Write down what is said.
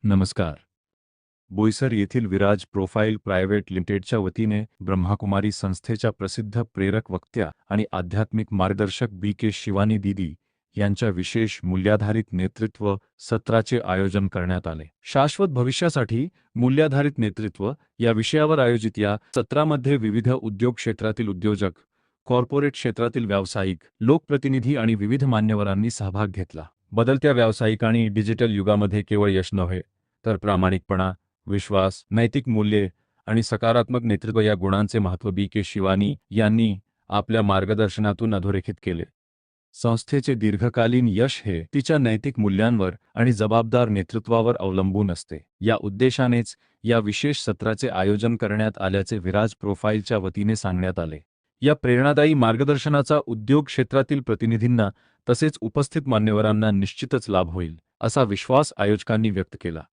नमस्कार. बोईसर येथील Viraj profile private लिमिटेडच्या वतीने ब्रह्माकुमारी संस्थेच्या प्रसिद्ध प्रेरक वक्त्या आणि आध्यात्मिक मार्गदर्शक बी.के. शिवानी दीदी यांच्या विशेष मूल्याधारित नेतृत्व सत्राचे आयोजन करण्यात आले. शाश्वत भविष्यासाठी मूल्याधारित नेतृत्व या विषयावर आयोजित या सत्रामध्ये विविध उद्योग क्षेत्रातील उद्योजक, कॉर्पोरेट क्षेत्रातील व्यावसायिक, लोकप्रतिनिधी आणि विविध मान्यवरांनी सहभाग घेतला. बदलत्या व्यावसायिक आणि डिजिटल युगामध्ये केवळ यश नव्हे, तर प्रामाणिकपणा, विश्वास, नैतिक मूल्ये आणि सकारात्मक नेतृत्व या गुणांचे महत्त्व बी.के. शिवानी यांनी आपल्या मार्गदर्शनातून अधोरेखित केले. संस्थेचे दीर्घकालीन यश हे तिच्या नैतिक मूल्यांवर आणि जबाबदार नेतृत्वावर अवलंबून असते. या उद्देशानेच या विशेष सत्राचे आयोजन करण्यात आल्याचे विराज प्रोफाईलच्या वतीने सांगण्यात आले. या प्रेरणादायी मार्गदर्शनाचा उद्योग क्षेत्रातील प्रतिनिधींना तसेच उपस्थित मान्यवरांना निश्चितच लाभ होईल, असा विश्वास आयोजकांनी व्यक्त केला.